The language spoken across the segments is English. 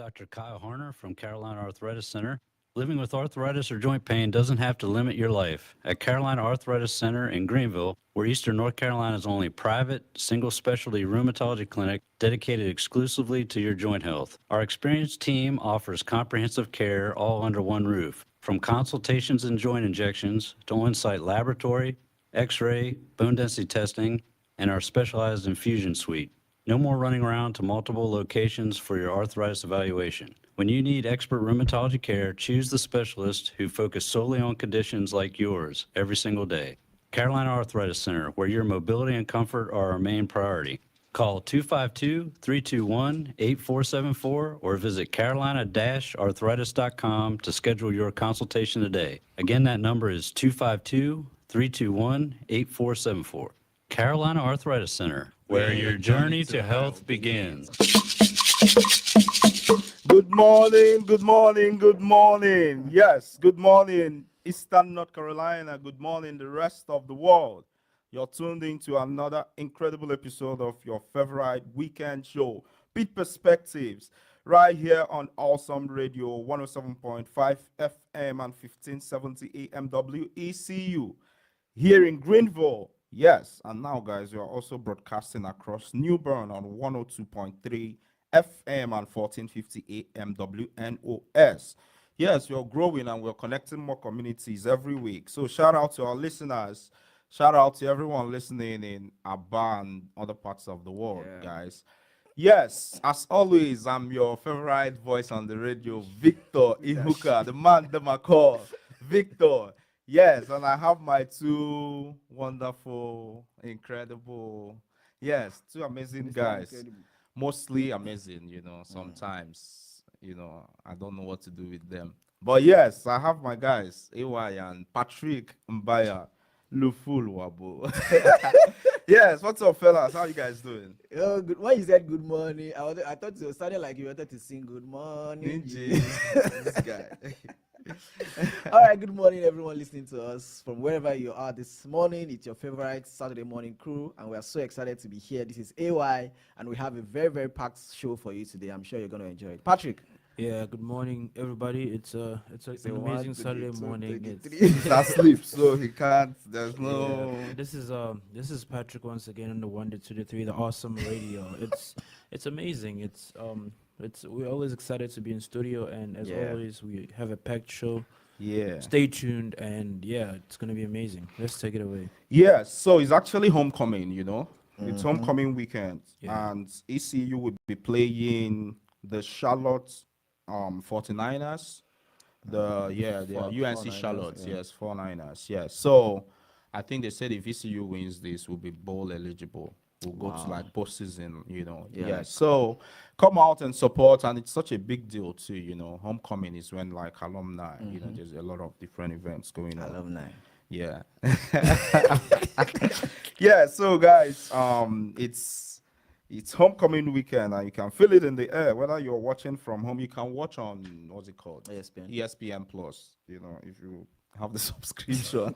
Dr. Kyle Harner from Carolina Arthritis Center. Living with arthritis or joint pain doesn't have to limit your life. At Carolina Arthritis Center in Greenville, we're Eastern North Carolina's only private, single specialty rheumatology clinic dedicated exclusively to your joint health. Our experienced team offers comprehensive care all under one roof. From consultations and joint injections to on-site laboratory, x-ray, bone density testing, and our specialized infusion suite. No more running around to multiple locations for your arthritis evaluation. When you need expert rheumatology care, choose the specialist who focus solely on conditions like yours every single day. Carolina Arthritis Center, where your mobility and comfort are our main priority. Call 252-321-8474 or visit carolina-arthritis.com to schedule your consultation today. Again, that number is 252-321-8474. Carolina Arthritis Center, where your journey to health begins. Good morning, good morning, good morning. Yes, good morning, Eastern North Carolina. Good morning, the rest of the world. You're tuned into another incredible episode of your favorite weekend show, Pitt Perspectives, right here on Awesome Radio 107.5 FM and 1570 AM WECU here in Greenville. Yes, and now, guys, we are also broadcasting across New Bern on 102.3 FM and 1450 AM WNOS. Yes, we're growing and we're connecting more communities every week. So shout out to our listeners. Shout out to everyone listening in Aba and other parts of the world, guys. Yes, as always, I'm your favorite voice on the radio, Victor Ihuka, the man, the Macor, Victor. Yes, and I have my two wonderful, incredible, two amazing guys. Incredible. Mostly amazing, sometimes, I don't know what to do with them. But yes, I have my guys, AY and Patrick Mbaya, Luful Wabo. Yes, what's up, fellas? How you guys doing? Oh, good. When you said good morning, I thought it sounded like you wanted to sing good morning. This guy. All right, good morning, everyone listening to us from wherever you are this morning. It's your favorite Saturday morning crew, and we are so excited to be here. This is AY, and we have a very, very packed show for you today. I'm sure you're going to enjoy it. Patrick. Yeah, good morning, everybody. It's an amazing Saturday morning. He's asleep, so he can't. There's no. Yeah, this is Patrick once again on the 1 to 2 to 3, the awesome radio. It's amazing. We're always excited to be in studio, and as always, we have a packed show. Yeah. Stay tuned, and it's gonna be amazing. Let's take it away. Yeah. So it's actually homecoming. It's homecoming weekend, and ECU would be playing the Charlotte 49ers. The UNC Charlotte. Yes, 49ers. Yes. So I think they said if ECU wins this, we'll be bowl eligible. We'll go to like postseason, So come out and support, and it's such a big deal too. Homecoming is when like alumni, there's a lot of different events going on. Alumni. Yeah. Yeah. So guys, it's homecoming weekend, and you can feel it in the air. Whether you're watching from home, you can watch on what's it called? ESPN Plus. If you have the subscription.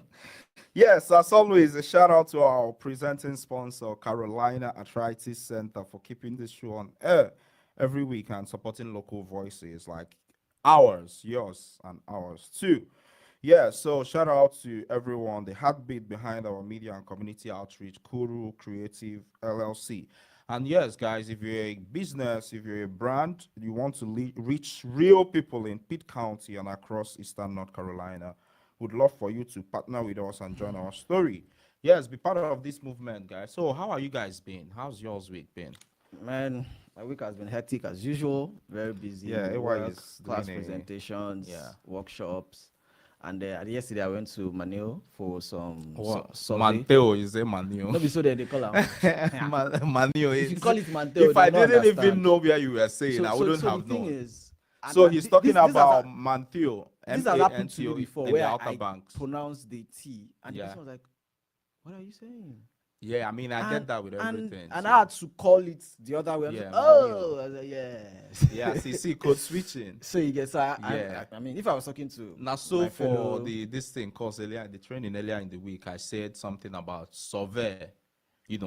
Yes, as always, a shout out to our presenting sponsor, Carolina Arthritis Center, for keeping this show on air every week and supporting local voices like ours, yours, and ours too. Yeah, so shout out to everyone, the heartbeat behind our media and community outreach, Kuru Creative LLC. And yes, guys, if you're a business, if you're a brand, you want to reach real people in Pitt County and across Eastern North Carolina, would love for you to partner with us and join our story. Yes, be part of this movement, guys. So how are you guys been? How's yours week been? Man, my week has been hectic as usual. Very busy. Yeah, work, is class presentations, workshops. And yesterday I went to Manil for some Manteo is a Manil. No, be so they call him. Manil is. If you call it Manteo, if I didn't even know where you were saying, I wouldn't have known. Is, so he's talking about Manteo. This has happened to me before, where I banks. pronounced the T, and the person was like, "What are you saying?" Yeah, I mean, I get that with everything. And I had to call it the other way. Yeah, I was like, yes. Yeah, see, code switching. So you get, I mean, if I was talking to now, so for this thing, cause earlier the training earlier in the week, I said something about survey.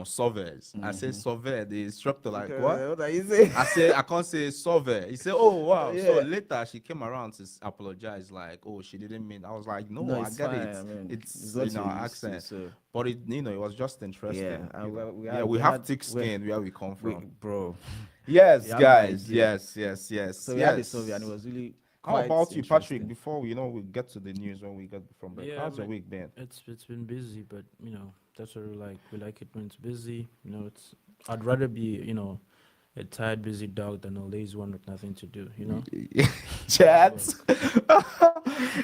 surveys. I say survey. The instructor like, Okay, what? what are you saying? I say I can't say survey. He said, "Oh wow." So Yeah. later she came around to apologize, like, "Oh, she didn't mean." I was like, "No, No, I it's get fine. it. I mean, It's what in you're our used to, accent." so But it was just yeah. interesting. And Yeah, we have thick skin where we come from. bro. Yes, You have no guys. idea. Yes, So we had the survey, and it yes. was really How quite about you, Patrick? interesting. Before we get to the news when we get from break, Yeah, how's your week been? it's been busy, but that's what we like. We like it when it's busy. It's I'd rather be a tired, busy dog than a lazy one with nothing to do. Chat.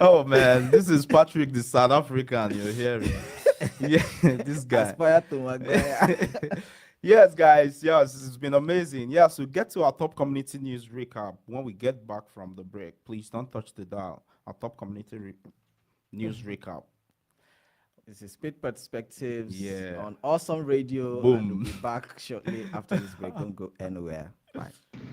Oh man, this is Patrick, the South African. You're hearing? Yeah, this guy. Aspire to my guy. Yes, guys. Yes, it's been amazing. Yeah, so get to our top community news recap when we get back from the break. Please don't touch the dial. Our top community news recap. This is Pitt Perspectives Yeah. on Awesome Radio, and we'll Boom. be back shortly after this break. Don't go anywhere. Bye.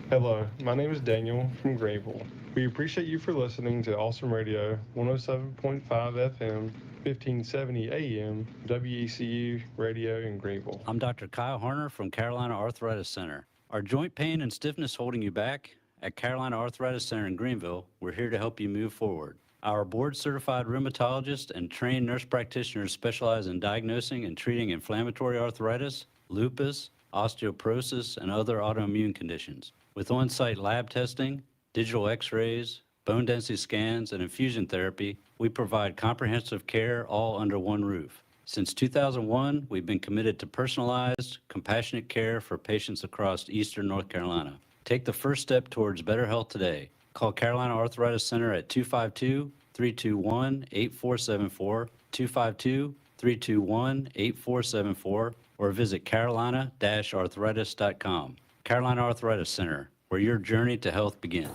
Hello, my name is Daniel from Greenville. We appreciate you for listening to Awesome Radio 107.5 FM, 1570 AM, WECU Radio in Greenville. I'm Dr. Kyle Horner from Carolina Arthritis Center. Are joint pain and stiffness holding you back? At Carolina Arthritis Center in Greenville, we're here to help you move forward. Our board-certified rheumatologists and trained nurse practitioners specialize in diagnosing and treating inflammatory arthritis, lupus, osteoporosis, and other autoimmune conditions. With on-site lab testing, digital x-rays, bone density scans, and infusion therapy, we provide comprehensive care all under one roof. Since 2001, we've been committed to personalized, compassionate care for patients across Eastern North Carolina. Take the first step towards better health today. Call Carolina Arthritis Center at 252-321-8474, 252-321-8474, or visit carolina-arthritis.com. Carolina Arthritis Center, where your journey to health begins.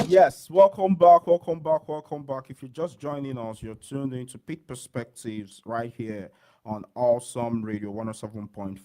Yes, welcome back, welcome back, welcome back. If you're just joining us, you're tuned into Pitt Perspectives right here on Awesome Radio 107.5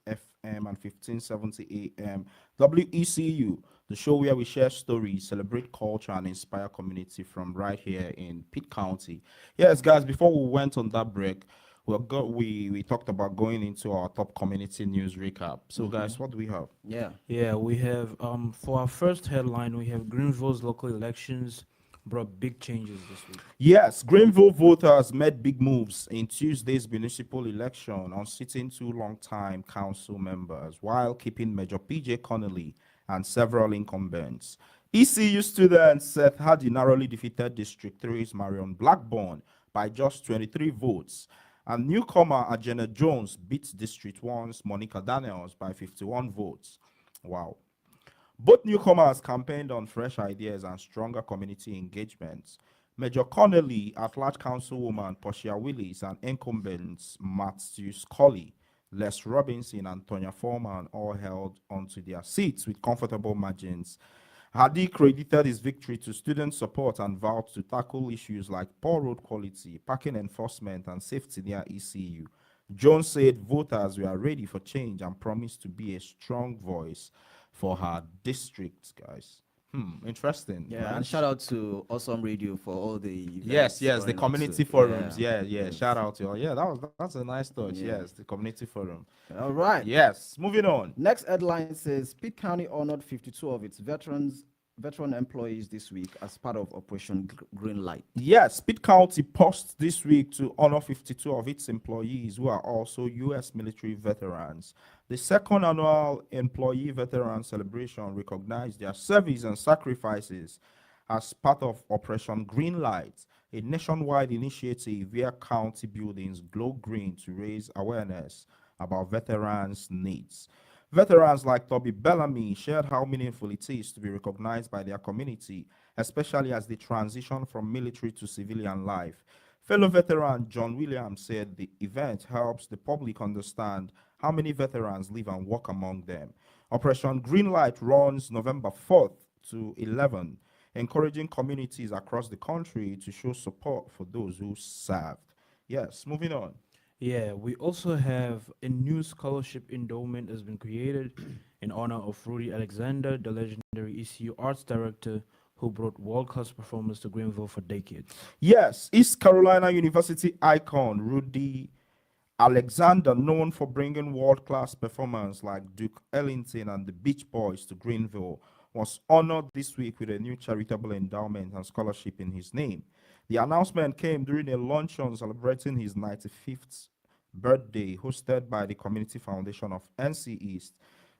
FM and 1570 AM. WECU, the show where we share stories, celebrate culture, and inspire community from right here in Pitt County. Yes, guys, before we went on that break, we talked about going into our top community news recap. So, guys, what do we have? Yeah. Yeah, we have for our first headline, we have Greenville's local elections brought big changes this week. Yes, Greenville voters made big moves in Tuesday's municipal election on sitting two long-time council members while keeping Major P.J. Connolly and several incumbents. ECU student Seth Hardy narrowly defeated District 3's Marion Blackburn by just 23 votes, and newcomer Ajena Jones beat District 1's Monica Daniels by 51 votes. Wow. Both newcomers campaigned on fresh ideas and stronger community engagements. Major Connolly, at-large councilwoman Portia Willis, and incumbents Matthew Scully, Les Robinson, and Tonya Foreman all held onto their seats with comfortable margins. Hardy credited his victory to student support and vowed to tackle issues like poor road quality, parking enforcement, and safety near ECU. Jones said voters were ready for change and promised to be a strong voice for her district, guys. Interesting. Yeah, right? and shout out to Awesome Radio for all the Yes, events yes, the going on community too. forums. Yeah, Yes. shout out to all. Yeah, that's a nice touch. Yeah. Yes, the community forum. All right. Yes, moving on. Next headline says Pitt County honored 52 of its veteran employees this week as part of Operation Green Light. Yes, Pitt County paused this week to honor 52 of its employees who are also U.S. military veterans. The second annual Employee Veteran Celebration recognized their service and sacrifices as part of Operation Green Light, a nationwide initiative where county buildings glow green to raise awareness about veterans' needs. Veterans like Toby Bellamy shared how meaningful it is to be recognized by their community, especially as they transition from military to civilian life. Fellow veteran John Williams said the event helps the public understand how many veterans live and work among them. Operation Greenlight runs November 4th to 11th, encouraging communities across the country to show support for those who served. Yes, moving on. Yeah, we also have a new scholarship endowment has been created in honor of Rudy Alexander, the legendary ECU arts director who brought world-class performance to Greenville for decades. Yes, East Carolina University icon Rudy Alexander, known for bringing world-class performers like Duke Ellington and the Beach Boys to Greenville, was honored this week with a new charitable endowment and scholarship in his name. The announcement came during a luncheon celebrating his 95th birthday hosted by the Community Foundation of NC East.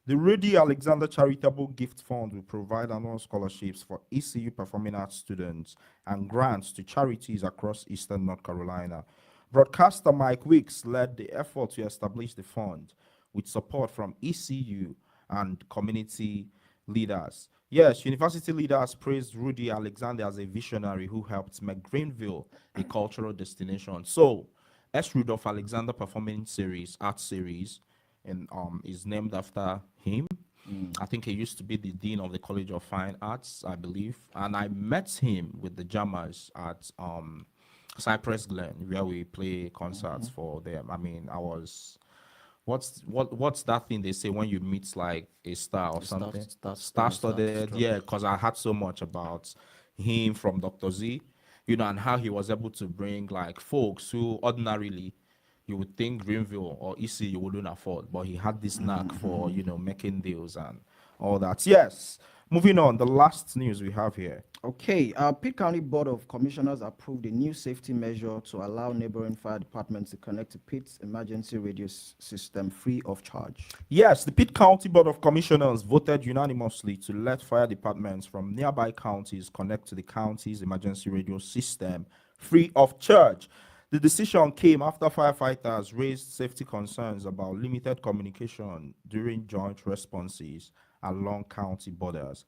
The Rudy Alexander Charitable Gift Fund will provide annual scholarships for ECU performing arts students and grants to charities across Eastern North Carolina. Broadcaster Mike Weeks led the effort to establish the fund with support from ECU and community leaders. Yes, university leaders praised Rudy Alexander as a visionary who helped make Greenville a cultural destination. So, S. Rudolph Alexander Performing Series, Art Series, and is named after him. I think he used to be the dean of the College of Fine Arts, I believe, and I met him with the Jammers at Cypress Glen, where we play concerts for them. I mean, I was what's that thing they say when you meet like a star or something? Star-studded, yeah, because I heard so much about him from Dr. Z, and how he was able to bring like folks who ordinarily you would think Greenville or EC you wouldn't afford, but he had this knack for making deals and all that. Yes. Moving on, the last news we have here. Okay, Pitt County Board of Commissioners approved a new safety measure to allow neighboring fire departments to connect to Pitt's emergency radio system free of charge. Yes, the Pitt County Board of Commissioners voted unanimously to let fire departments from nearby counties connect to the county's emergency radio system free of charge. The decision came after firefighters raised safety concerns about limited communication during joint responses along county borders.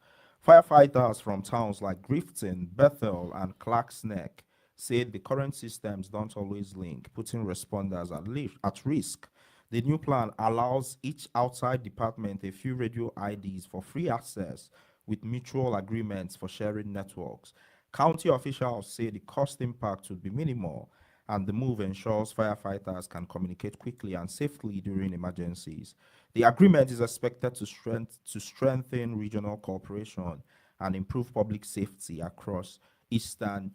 Firefighters from towns like Grifton, Bethel, and Clark's Neck said the current systems don't always link, putting responders at risk. The new plan allows each outside department a few radio IDs for free access with mutual agreements for sharing networks. County officials say the cost impact would be minimal, and the move ensures firefighters can communicate quickly and safely during emergencies. The agreement is expected to strengthen regional cooperation and improve public safety across Eastern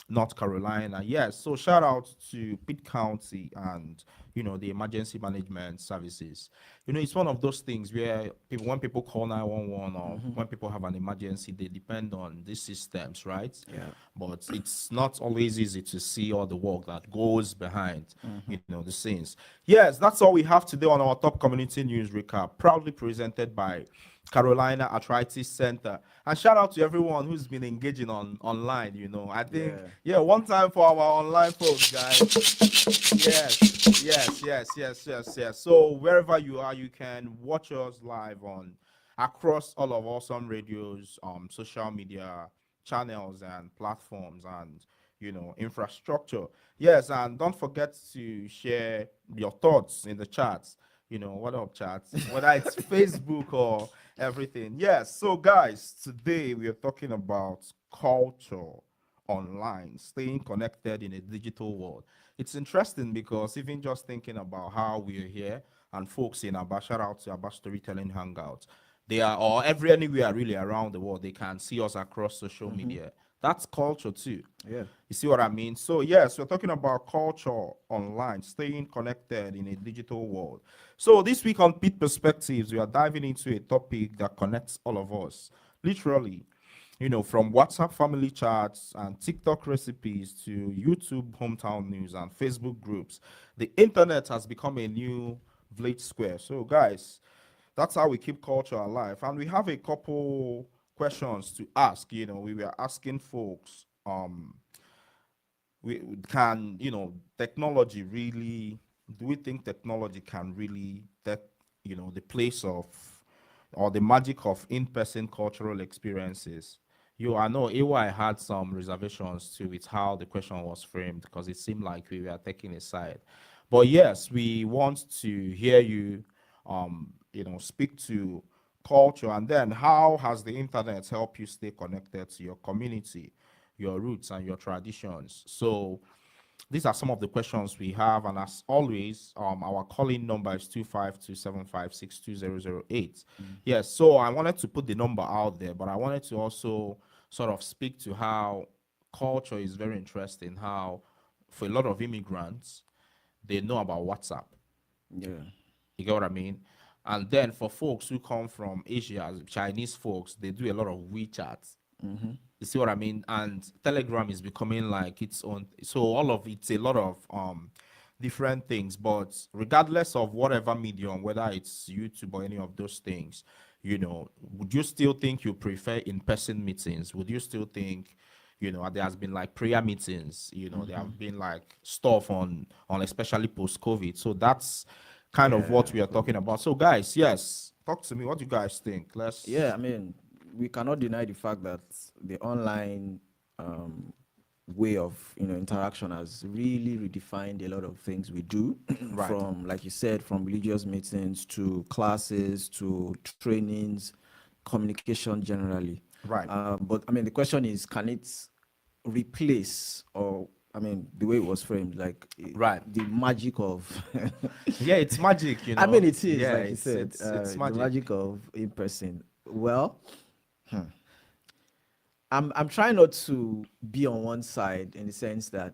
North Carolina. Yes, so shout out to Pitt County and the emergency management services. It's one of those things where when people call 911 or when people have an emergency, they depend on these systems, right? Yeah. But it's not always easy to see all the work that goes behind, the scenes. Yes, that's all we have today on our top community news recap, proudly presented by Carolina Arthritis Center. And shout out to everyone who's been engaging online. I think, one time for our online folks, guys. Yes. So wherever you are, you can watch us live on across all of Awesome Radio's social media channels and platforms and infrastructure. Yes, and don't forget to share your thoughts in the chats. What up, chats? Whether it's Facebook or everything. Yes. So, guys, today we are talking about culture online, staying connected in a digital world. It's interesting because even just thinking about how we are here and folks in Abba, shout out to Abba Storytelling Hangout, they are or anywhere really around the world, they can see us across social media. That's culture too. Yeah. You see what I mean? So, yes, we're talking about culture online, staying connected in a digital world. So, this week on Pit Perspectives, we are diving into a topic that connects all of us. Literally, from WhatsApp family chats and TikTok recipes to YouTube hometown news and Facebook groups, the internet has become a new village square. So, guys, that's how we keep culture alive. And we have a couple questions to ask. We were asking folks, we can, technology really, do we think technology can really take, the place of or the magic of in-person cultural experiences? I know AY had some reservations too with how the question was framed because it seemed like we were taking a side. But yes, we want to hear you, speak to culture, and then how has the internet helped you stay connected to your community, your roots, and your traditions? So these are some of the questions we have, and as always, our calling number is 25275620008. Yes, so I wanted to put the number out there, but I wanted to also sort of speak to how culture is very interesting. How for a lot of immigrants, they know about WhatsApp. Yeah. You get what I mean? And then for folks who come from Asia, Chinese folks, they do a lot of WeChat. You see what I mean? And Telegram is becoming like its own. So all of it's a lot of different things. But regardless of whatever medium, whether it's YouTube or any of those things, would you still think you prefer in-person meetings? Would you still think, there has been like prayer meetings, there have been like stuff on especially post-COVID. So that's kind of what we are talking about. So guys, yes, talk to me. What do you guys think? Let's Yeah, I mean, we cannot deny the fact that the online way of interaction has really redefined a lot of things we do. Right. From, like you said, from religious meetings to classes to trainings, communication generally. Right. But I mean, the question is, can it replace, or I mean, the way it was framed, like Right. the magic of Yeah, it's magic, I mean, it is, Yeah, like you said, it's the magic. magic of in person. Well, I'm trying not to be on one side in the sense that,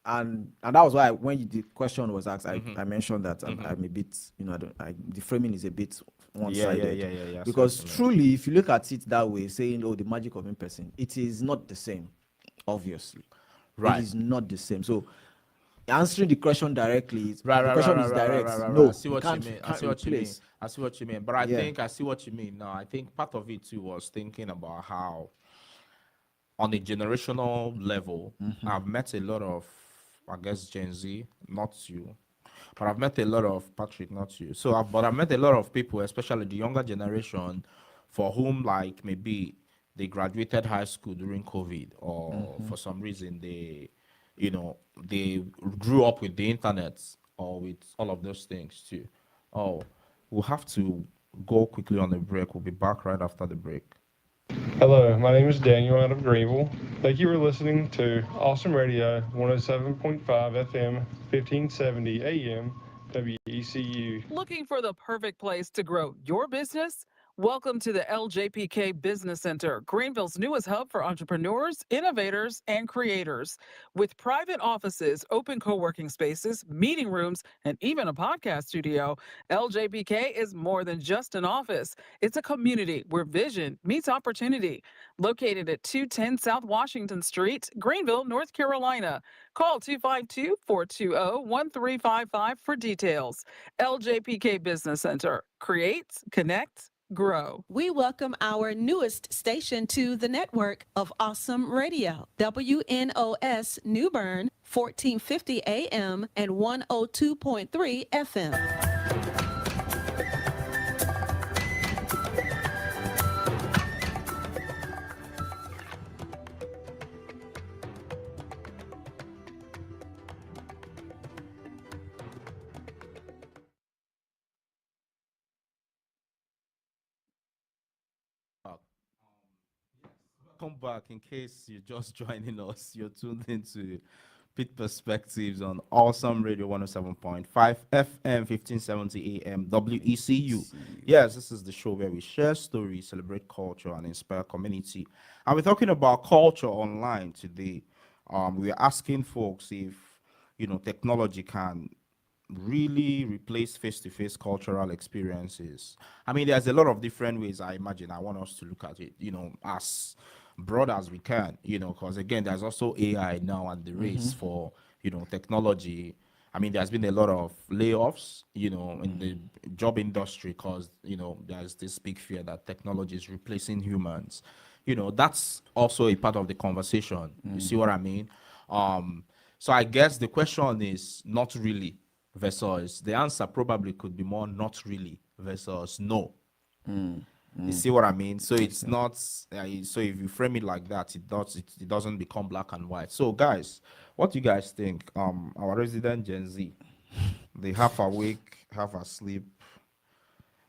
and that was why when the question was asked, I mentioned that I'm a bit, the framing is a bit one-sided. yeah. Because Certainly. truly, if you look at it that way, saying, "Oh, the magic of in person," it is not the same. Obviously, Right. it is not the same. So, answering the question directly, the Right. question is direct. I No, see what you mean. I can't see what you mean. replace. I see what you mean. But I Yeah. think I see what you mean now. I think part of it too was thinking about how, on a generational level, I've met a lot of, I guess, Gen Z, not you, but I've met a lot of Patrick, not you. But I've met a lot of people, especially the younger generation, for whom like maybe they graduated high school during COVID, or for some reason they grew up with the internet or with all of those things too. Oh, we'll have to go quickly on a break. We'll be back right after the break. Hello, my name is Daniel out of Greenville. Thank you for listening to Awesome Radio 107.5 FM, 1570 AM, WECU. Looking for the perfect place to grow your business? Welcome to the LJPK Business Center, Greenville's newest hub for entrepreneurs, innovators, and creators. With private offices, open co-working spaces, meeting rooms, and even a podcast studio, LJPK is more than just an office. It's a community where vision meets opportunity. Located at 210 South Washington Street, Greenville, North Carolina. Call 252-420-1355 for details. LJPK Business Center. Create, connect, grow. We welcome our newest station to the network of Awesome Radio, WNOS New Bern, 1450 AM and 102.3 FM. Welcome back. In case you're just joining us, you're tuned into Pitt Perspectives on Awesome Radio 107.5 FM, 1570 AM, WECU. Yes, this is the show where we share stories, celebrate culture, and inspire community. And we're talking about culture online today. We're asking folks if technology can really replace face-to-face cultural experiences. I mean, there's a lot of different ways. I imagine I want us to look at it, as broad as we can, because again, there's also AI now and the race for technology. I mean, there's been a lot of layoffs, in the job industry, because there's this big fear that technology is replacing humans. That's also a part of the conversation. You see what I mean? So I guess the question is not really versus the answer probably could be more not really versus no. You see what I mean? So it's not. So if you frame it like that, it doesn't become black and white. So guys, what do you guys think? Our resident Gen Z, the half awake, half asleep,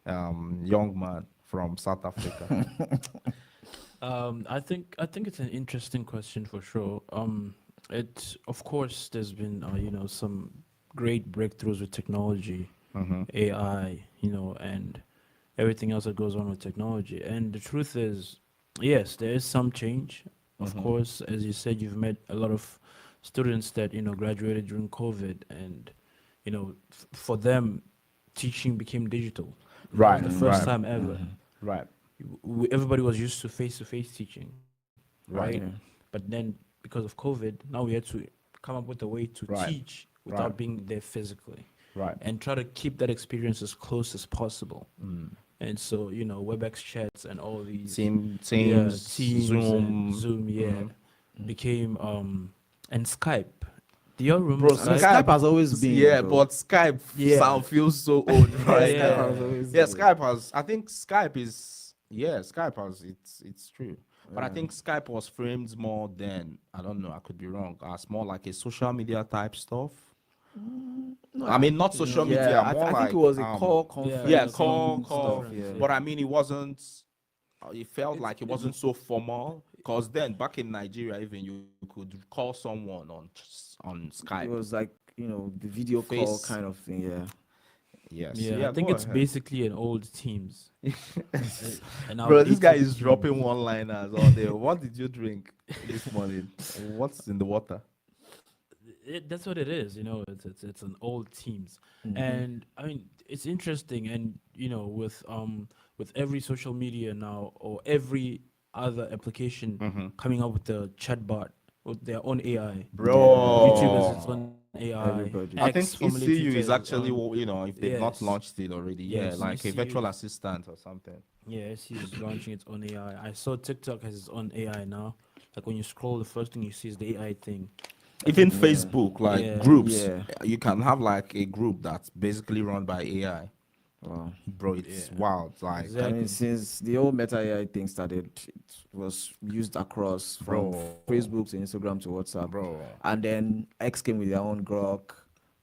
young man from South Africa. I think it's an interesting question for sure. It, of course, there's been some great breakthroughs with technology, Mm-hmm. AI, and everything else that goes on with technology. And the truth is, yes, there is some change. Of Mm-hmm. course, as you said, you've met a lot of students that graduated during COVID, and for them, teaching became digital. That was Right, the first right, time ever. right, Everybody was used to face-to-face teaching, right? right, Yeah. But then because of COVID, now we had to come up with a way to right, teach without right, being there physically right. and try to keep that experience as close as possible. And so, WebEx chats and all these, yeah, Teams, Teams and Zoom. Zoom, yeah, Mhm. became and Skype. Do you all remember Bro, I mean, Skype? Skype has always been, yeah, bro. but Skype Yeah. sound feels so old, Yeah, right? Skype now. has always Yeah, been. Skype has. I think Skype is. Yeah, Skype has. It's true, but I Yeah. think Skype was framed more than, I don't know. I could be wrong. As more like a social media type stuff. No, I mean, not social media, yeah, more I think it like was a call yeah, conferencing stuff. call. Yeah. But I mean, it wasn't. It felt It's, like it it's wasn't so formal. Cause then back in Nigeria, even you could call someone on It Skype, was like, the video call face. kind of thing. Yeah. Yes. yeah, I Yeah. think Go it's ahead. basically an old Teams. An Bro, this guy outdated is Teams. dropping one-liners all day. What did you drink this morning? What's in the water? That's what it is. It's an old Teams, Mm-hmm. and I mean it's interesting, and with every social media now or every other application coming up with the chatbot with their own AI. YouTube has its Bro, own AI. Everybody. I X, think formerly ECU Twitter, is has its actually, own. if they've not Yes, launched it already, yeah, yes. like a ECU virtual is, assistant or something. yeah, ECU is launching its own AI. I saw TikTok has its own AI now. Like when you scroll, the first thing you see is the AI thing. Even Yeah. Facebook, like Yeah. groups, Yeah. you can have like a group that's basically run by AI. Wow. Bro, it's Yeah. wild. Like, I mean, Exactly. since the whole Meta AI thing started, it was used across from Bro. Facebook to Instagram to WhatsApp. bro, And then X came with their own Grok,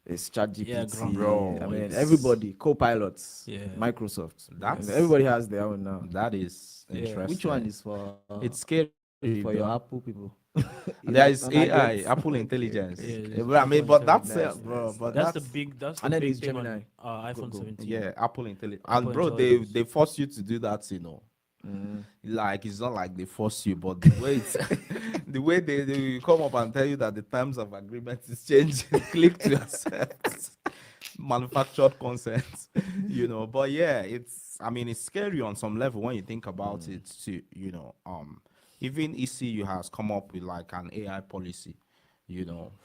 it's Yeah, ChatGPT. Grok. Bro, I mean, it's- everybody, co-pilots, Yeah. Microsoft. That's- And everybody has their own now. that is Yeah. interesting. Which one is for It's scary. for your though. Apple people? There is an AI, agent? Apple Okay. intelligence. Yeah, Yeah, there's but I Apple mean, but that's intelligence. bro. But That's that's the big. That's the And then big there's thing Gemini. on iPhone Go. 17. yeah, Apple intelligence. Apple And bro, intelligence. they force you to do that, Mm. Like, it's not like they force you, but the way it's, the way they come up and tell you that the terms of agreement is changing, click to accept manufactured consent, But yeah, I mean, it's scary on some level when you think about it too, even ECU has come up with like an AI policy,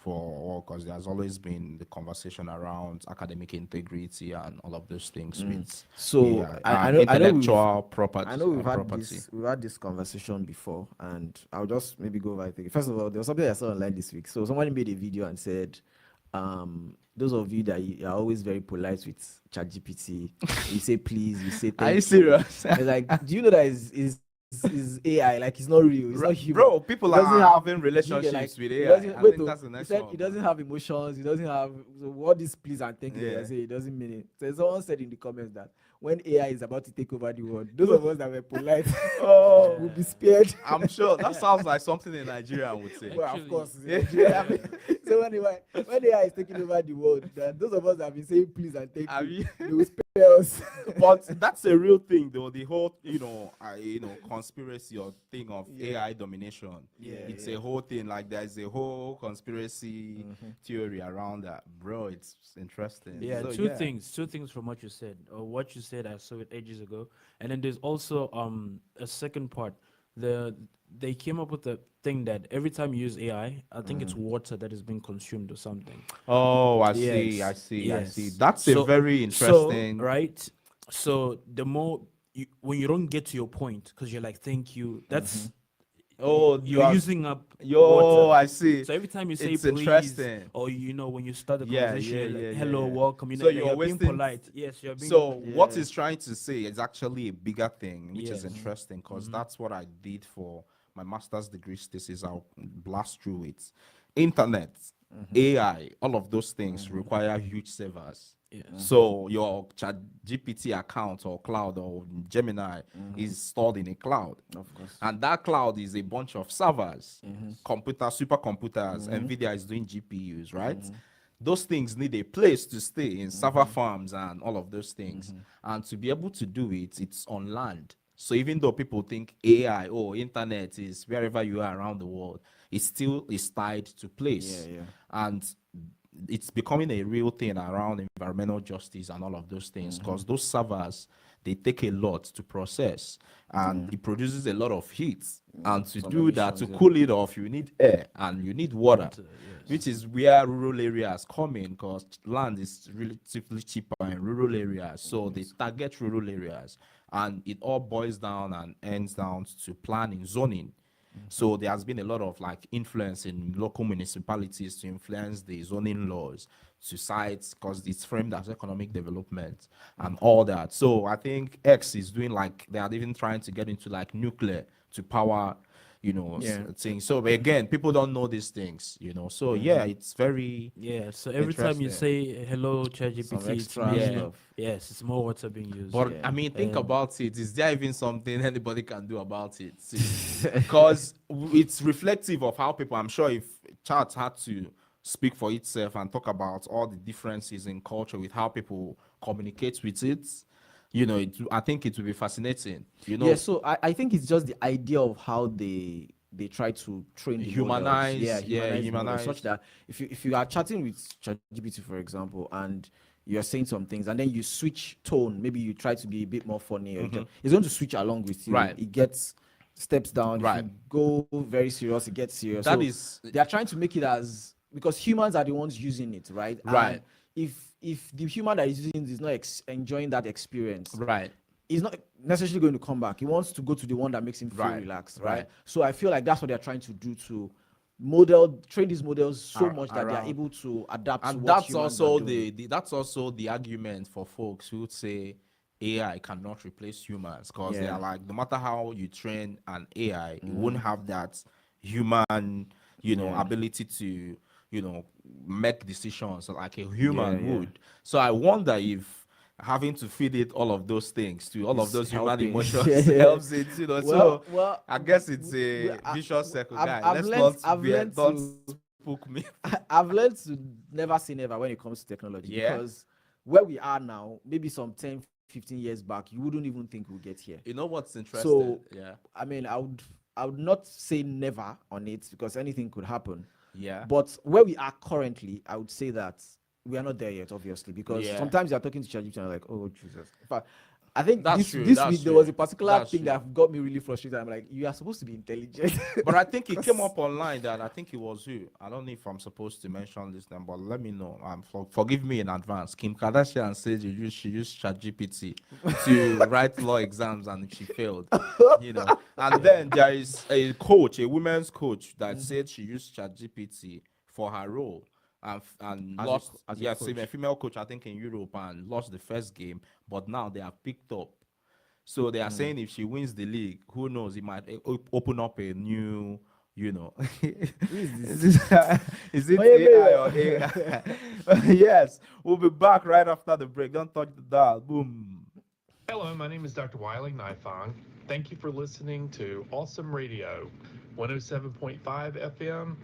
for, because there's always been the conversation around academic integrity and all of those things with So AI, I and know intellectual property. I know property. we've had this conversation before, and I'll just maybe go over it again. First of all, there was something I saw online this week. So somebody made a video and said, those of you that you are always very polite with ChatGPT, you say please, you say thank Are you serious? It's like, do you know that is AI? Like, it's not real. It's not human. Bro, people It doesn't are have- having relationships with it AI. doesn't- I wait, think oh, that's the he next said one. it doesn't have emotions. It doesn't have, so what this please and thank you that Yeah. I say, it doesn't mean it. So someone said in the comments that when AI is about to take over the world, those of us that were polite will be spared. I'm sure that sounds like something a Nigerian would say. Well, of Actually, course. I mean, so when AI is taking over the world, then those of us that have been saying please and thank I you, mean- they will spare us. But that's a real thing, though. The whole, conspiracy or thing of AI domination. It's a whole thing. Like, there's a whole conspiracy theory around that, bro. It's interesting. Yeah, So, two things from what you said. Or what you said, I saw it ages ago. And then there's also a second part. They came up with the thing that every time you use AI, I think it's water that is being consumed or something. Oh, I Yes, see. yes. That's a So- very interesting. So, right? So the more when you don't get to your point because you're like, thank you, that's Oh, you're using up Yo, water. I see. So every time you say It's please, interesting. or when you start the Yeah, conversation, yeah, you're like, yeah, hello, yeah. welcome. So Like, you're you're being wasting- polite. Yes, you're being. So what Yeah. he's trying to say is actually a bigger thing, which is Yes. interesting because that's what I did for my master's degree thesis. I'll blast through it. Internet, AI, all of those things require huge servers. Yes. So your chat GPT account or cloud or Gemini is stored in a cloud. Of course. And that cloud is a bunch of servers, supercomputers. NVIDIA is doing GPUs, right? Those things need a place to stay in server farms and all of those things. And to be able to do it, it's on land. So even though people think AI or internet is wherever you are around the world, it still is tied to place. Yeah, yeah. And it's becoming a real thing around environmental justice and all of those things, because those servers, they take a lot to process, and it produces a lot of heat. And to Some do that, to emissions, yeah. cool it off, you need air and you need water, which is where rural areas come in, because land is relatively cheaper in rural areas. So they target rural areas, and it all boils down and ends down to planning, zoning. So there has been a lot of like influence in local municipalities to influence the zoning laws to sites, because it's framed as economic development and all that. So I think X is doing like, they are even trying to get into like nuclear to power, things. So but again, people don't know these things, So yeah, it's very Yeah, so every time you Interesting. say hello Some ChatGPT, it's extra meaning stuff. yes, it's more water being used. But Yeah. I mean, think And- about it. Is there even something anybody can do about it? Because it's reflective of how people. I'm sure if chat had to speak for itself and talk about all the differences in culture with how people communicate with it, I think it would be fascinating. Yeah, so I think it's just the idea of how they try to train the Humanize, models. Humanize the models, humanize. such that if you are chatting with ChatGPT, for example, and you're saying some things and then you switch tone, maybe you try to be a bit more funny, or it's going to switch along with you. Right. It gets steps down. Right. If you go very serious, it gets serious. That So is- they are trying to make it as, because humans are the ones using it, right? Right. And if the human that is using it is not enjoying that experience, Right. he's not necessarily going to come back. He wants to go to the one that makes him feel Right, relaxed, right. right? So I feel like that's what they're trying to do, to train these models so much that they are around. able to adapt to And what that's humans also are doing. that's also the argument for folks who would say AI cannot replace humans, because they Yeah. are like, no matter how you train an AI, it won't have that human, Yeah. ability to, make decisions like a human Yeah, yeah. would. So I wonder if having to feed it all of those things, to all of It's those human helping. emotions, Yeah. helps it, so Well, I guess it's a I- vicious circle, I've- guy. I've Let's learned- not I've be, learned don't to- spook me. I've learned to never say never when it comes to technology. Yeah. Because where we are now, maybe some 10, 15 years back, you wouldn't even think we'll get here. You know what's interesting? So Yeah. I mean, I would not say never on it, because anything could happen. Yeah. But where we are currently, I would say that we are not there yet, obviously, because Yeah. sometimes you're talking to ChatGPT and you're like, oh Jesus. In fact, I think That's this true, this that's week there true, was a particular that's thing true. that got me really frustrated. I'm like, you are supposed to be intelligent. But I think it came up online that I think it was who. I don't know if I'm supposed to mention this name, but let me know. Forgive me in advance. Kim Kardashian said she used ChatGPT to write law exams and she failed. And then there is a coach, a women's coach, that said she used ChatGPT for her role. And As a lost, co- as a yes, coach. a female coach, I think in Europe, and lost the first game. But now they have picked up. So they are saying if she wins the league, who knows? It might open up a new, is it AI or AI? Yes, we'll be back right after the break. Don't touch the dial. Boom. Hello, my name is Dr. Wiley Nifong. Thank you for listening to Awesome Radio, 107.5 FM,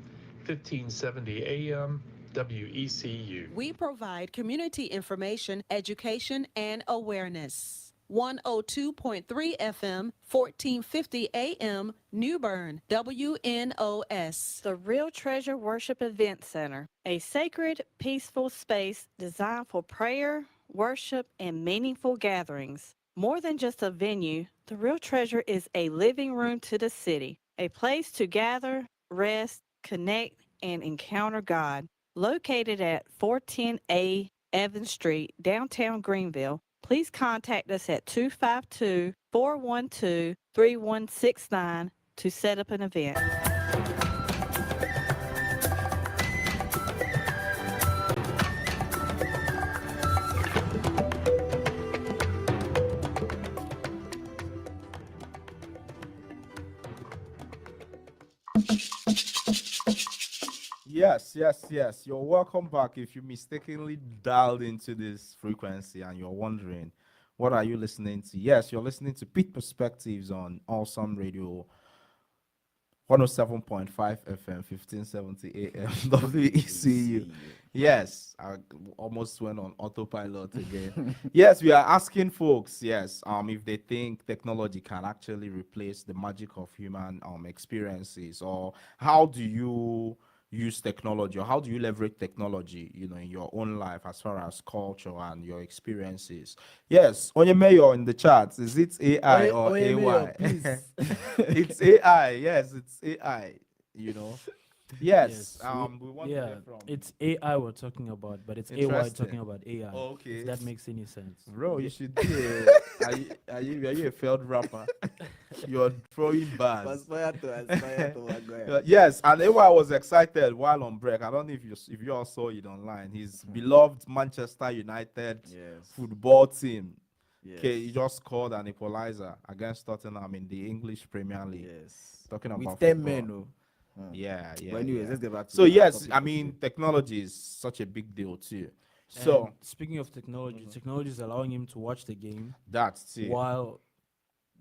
1570 AM, WECU. We provide community information, education, and awareness. 102.3 FM, 1450 AM, New Bern, WNOS. The Real Treasure Worship Event Center, a sacred, peaceful space designed for prayer, worship, and meaningful gatherings. More than just a venue, the Real Treasure is a living room to the city, a place to gather, rest, connect, and encounter God. Located at 410A Evans Street, downtown Greenville, please contact us at 252-412-3169 to set up an event. Yes, yes, yes. You're welcome back. If you mistakenly dialed into this frequency and you're wondering, what are you listening to? Yes, you're listening to Pitt Perspectives on Awesome Radio 107.5 FM, 1570 AM, WECU. Yes, I almost went on autopilot again. Yes, we are asking folks, yes, if they think technology can actually replace the magic of human experiences, or how do you use technology, or how do you leverage technology, in your own life as far as culture and your experiences. Yes, Onye Mayor in the chat, is it AI or Oye, Mayor, AY? please. It's AI. Yes, it's AI. You know. Yes. Yes, We want to yeah, hear from. it's AI we're talking about, but it's AY Interesting. talking about AI. Oh, okay. If that makes any sense. Bro, you Yeah. should be are you a failed rapper? You're throwing bars. Aspire to what go ahead. Yes, and AY was excited while on break. I don't know if you all saw it online. His beloved Manchester United Yes. football team. Yes. Okay, he just scored an equalizer against Tottenham in the English Premier League. Yes. Talking about With 10 football. men, oh. Yeah, yeah. But anyways, yeah. let's get back to So our yes, topic I for mean today. technology is such a big deal too. So So speaking of technology, technology is allowing him to watch the game that's it. while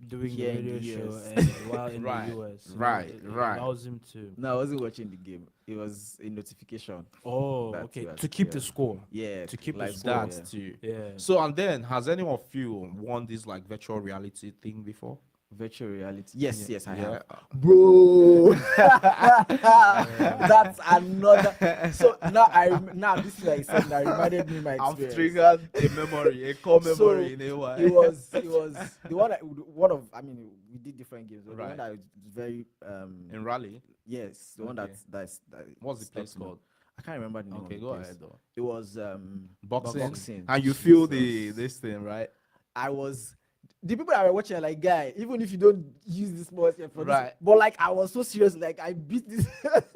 doing Here the in the radio show US. and while in Right, the US. right, It right. allows him to. No, I wasn't watching the game. It was a notification. Oh, That's okay. right, To keep the yeah. score. Yeah. To keep the live score, That's too. Yeah. So and then has any of you won this like virtual reality thing before? Virtual reality. Yes, yes, I have. Yeah. Bro, that's another. So now now this is like something that reminded me of my I've experience. triggered a memory, a core So, memory in AY. It was the one of, I mean, we did different games, but the Right. one that was very in Raleigh. yes, the one Okay. that What's the stuck place to me. called? I can't remember the name Okay, of the go place. ahead though. It was Boxing. boxing. And you feel Jesus. this thing, right? I was the people that were watching are like, guy, even if you don't use this much for Right. this, but like I was so serious, like I beat this.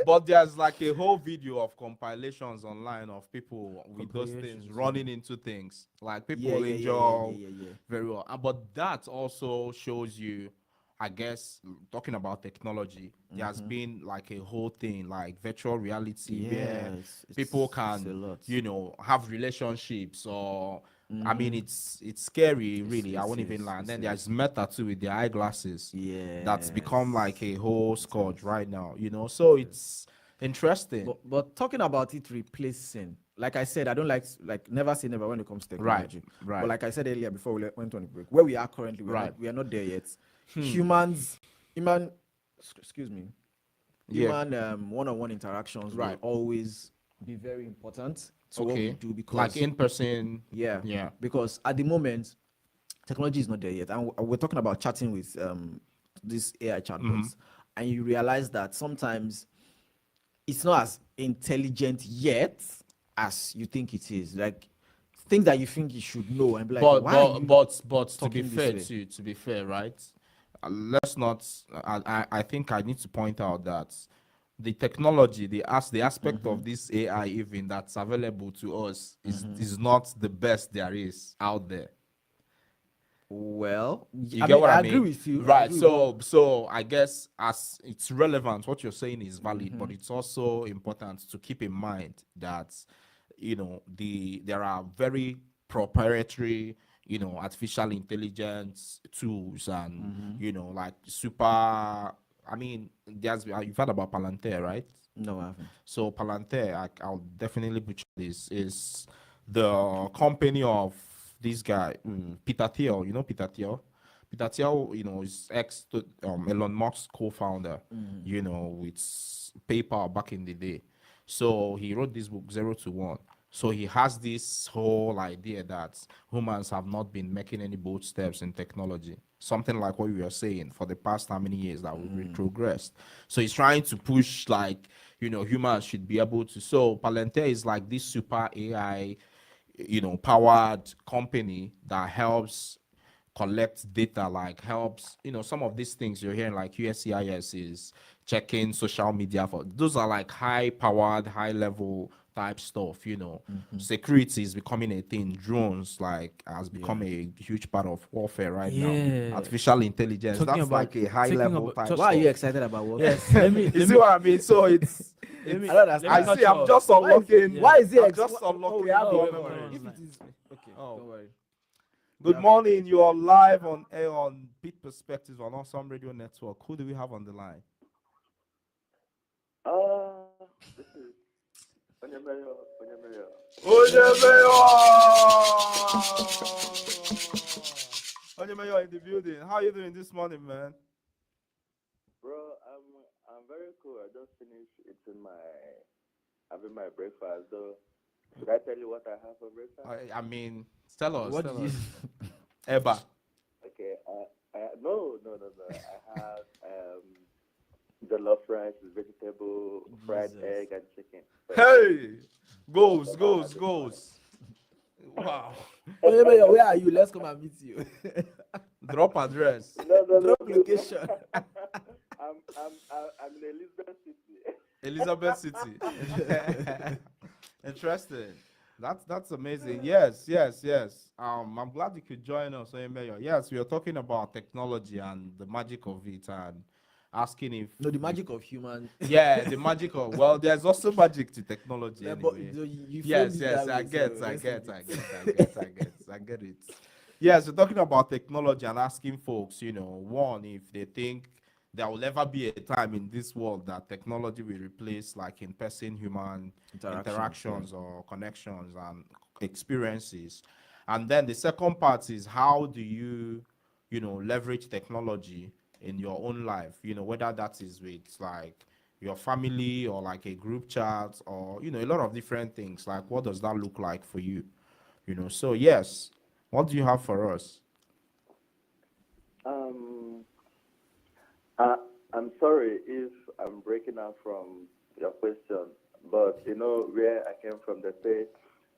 But there's like a whole video of compilations online of people with those things Compilations, running into things, like people yeah, injure yeah. very well. But that also shows you, I guess, talking about technology, there has been like a whole thing like virtual reality where people it's a can, lot. have relationships or. I mean, it's scary, really. I won't it's- even lie. And then it's- there's Meta too with their eyeglasses. Yeah, That's become like a whole scourge right now, So it's interesting. But talking about it replacing, like I said, I don't like never say never when it comes to technology. right. But like I said earlier before we went on the break, where we are currently, we are not there yet. Excuse me, Yeah. human one-on-one interactions Right. will always be very important to what we Okay. do because Like in person. yeah, because at the moment technology is not there yet, and we're talking about chatting with these AI chatbots, and you realize that sometimes it's not as intelligent yet as you think it is. Like things that you think you should know, and be like, why are you But to be talking this fair, way? to be fair, right? Let's not. I think I need to point out that the technology, the aspect of this AI even that's available to us is not the best there is out there. Well, You get what I mean? agree with you, Right. So I guess as it's relevant, what you're saying is valid, but it's also important to keep in mind that there are very proprietary, artificial intelligence tools and like super. I mean, you've heard about Palantir, right? No, I haven't. So Palantir, I'll definitely butcher this, is the company of this guy, Peter Thiel. You know Peter Thiel? Peter Thiel, is Elon Musk's co-founder, with PayPal back in the day. So he wrote this book, 0 to 1. So he has this whole idea that humans have not been making any bold steps in technology. Something like what we were saying for the past how many years that we've retrogressed. So he's trying to push like, humans should be able to. So Palantir is like this super AI, powered company that helps collect data, like helps, some of these things you're hearing, like USCIS is checking social media for, those are like high powered, high level type stuff, Security is becoming a thing. Drones like has become a huge part of warfare right now. Artificial intelligence, Talking that's about- like a high talking level about- type talk- Why are stuff. you excited about what? Yes, let me You see what I mean? So It's, I don't understand. I see. I'm just unlocking. Why is it? I'm just Oh, unlocking we have core it. memories. If it is okay, Oh. don't worry. Good morning. You are live on air on Pitt Perspectives on Awesome Radio Network. Who do we have on the line? This is Onyemeyo. Onyemeyo in the building. How are you doing this morning, man? Bro, I'm very cool. I just finished having my breakfast. So should I tell you what I have for breakfast? I mean, tell us. What tell did you? us. Eba. Okay. No. I have jollof rice, vegetable, fried Jesus. egg, and chicken. Hey, goes. Wow. Wait, where are you? Let's come and meet you. Drop address. No. Drop location. I'm in Elizabeth City. Elizabeth City. Interesting. That's amazing. Yes. I'm glad you could join us, Mayor. Yes, we are talking about technology and the magic of it, and asking if No, the magic of human. yeah, the magic of well, there's also magic to technology Yeah, but anyway. you Yes, framed it that I way, get, so I let's get, leave I it. get, I get it. Yes, we're talking about technology and asking folks, one, if they think there will ever be a time in this world that technology will replace like in-person human interactions or connections and experiences. And then the second part is how do you, leverage technology in your own life, whether that is with like your family or like a group chat or, a lot of different things. Like, what does that look like for you? So yes, what do you have for us? I'm sorry if I'm breaking up from your question, but where I came from, they say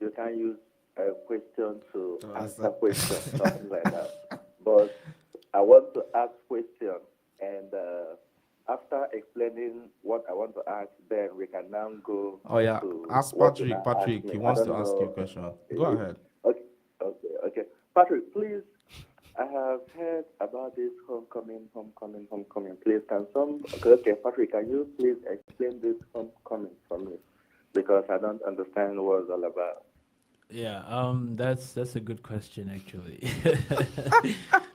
you can't use a question to answer questions, something like that. But I want to ask question, and after explaining what I want to ask, then we can now go. Oh yeah, to ask what you Patrick. now ask Patrick, me. he I wants don't to ask you a know. question. Go ahead. Okay. Patrick, please. I have heard about this homecoming. Please, okay, Patrick, can you please explain this homecoming for me? Because I don't understand what it's all about. Yeah, that's a good question actually.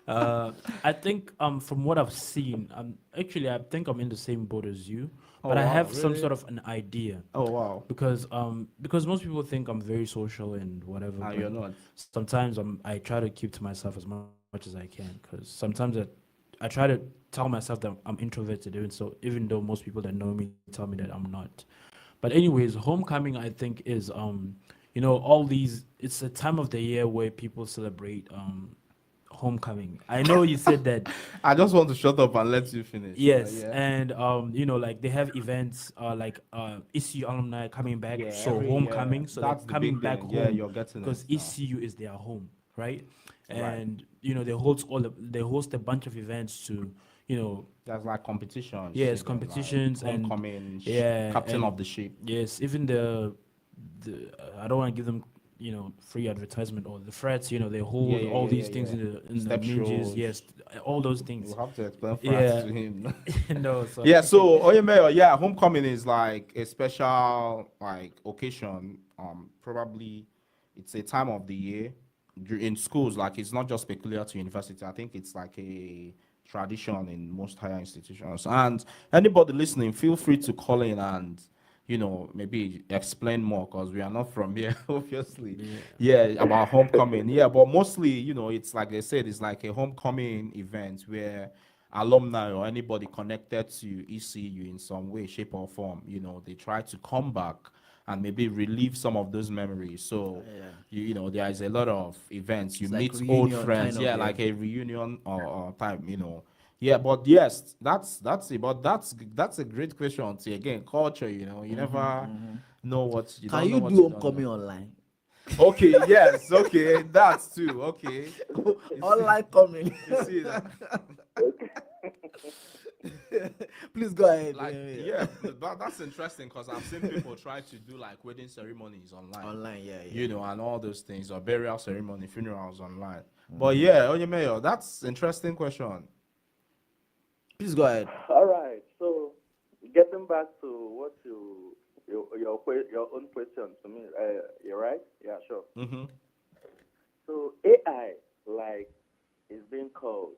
I think from what I've seen, actually I think I'm in the same boat as you, but Oh, I wow, have some really? sort of an idea Oh wow. because most people think I'm very social and whatever. And but you're not. sometimes I try to keep to myself as much as I can because sometimes I try to tell myself that I'm introverted, even though most people that know me tell me that I'm not. But anyways, homecoming I think is all these. It's a time of the year where people celebrate homecoming. I know you said that. I just want to shut up and let you finish. Yes, Yeah. and like they have events like ECU alumni coming back, Yeah, so every homecoming, year. so That's they're the coming big back thing. home Yeah, you're getting because it now. ECU is their home, right? Right. And they host a bunch of events to There's like competitions. yes, even, competitions like and homecoming, captain and of the ship. yes, even the I don't want to give them free advertisement or the frats, they hold all these things yeah. in the Step ninjas, shows. yes, all those You things. have to explain facts Yeah. to him. No, so Yeah, so Oyemeo, yeah, homecoming is like a special like occasion. Probably it's a time of the year in schools. Like it's not just peculiar to university. I think it's like a tradition in most higher institutions. And anybody listening, feel free to call in and maybe explain more because we are not from here, obviously. Yeah, about homecoming. Yeah, but mostly, it's like they said, it's like a homecoming event where alumni or anybody connected to ECU in some way, shape, or form, they try to come back and maybe relive some of those memories. So, there is a lot of events. You It's like meet old reunion, friends, kind of, yeah, yeah. like a reunion or time. Yeah, but yes, that's it. But that's a great question. See, again, culture. You never know what you Can don't know you what do you don't homecoming know. online? Okay, yes, okay, that's too okay. Online coming. You see that? Please go ahead. Like, yeah, that's interesting because I've seen people try to do like wedding ceremonies online. Online, yeah. And all those things, or burial ceremony, funerals online. But yeah, Oyemayo, that's interesting question. Please go ahead. All right. So, getting back to what you your own question to me. You're right. Yeah, sure. Mm-hmm. So AI, like, is being called.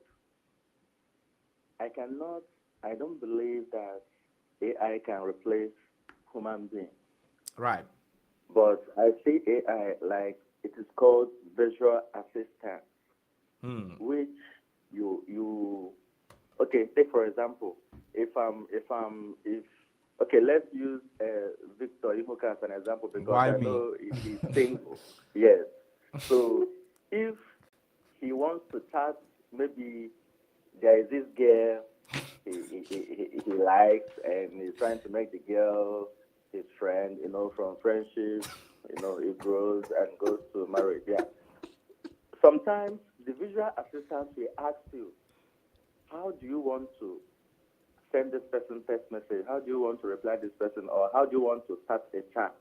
I don't believe that AI can replace human beings. Right. But I see AI like it is called visual assistant, which you okay. Take for example, if okay, let's use Victor Ihuka as an example because Why I me? know he's single. Yes. So if he wants to chat, maybe there is this girl he likes, and he's trying to make the girl his friend. From friendship, it grows and goes to marriage. Yeah. Sometimes the visual assistant will ask you, how do you want to send this person text message? How do you want to reply this person? Or how do you want to start a chat?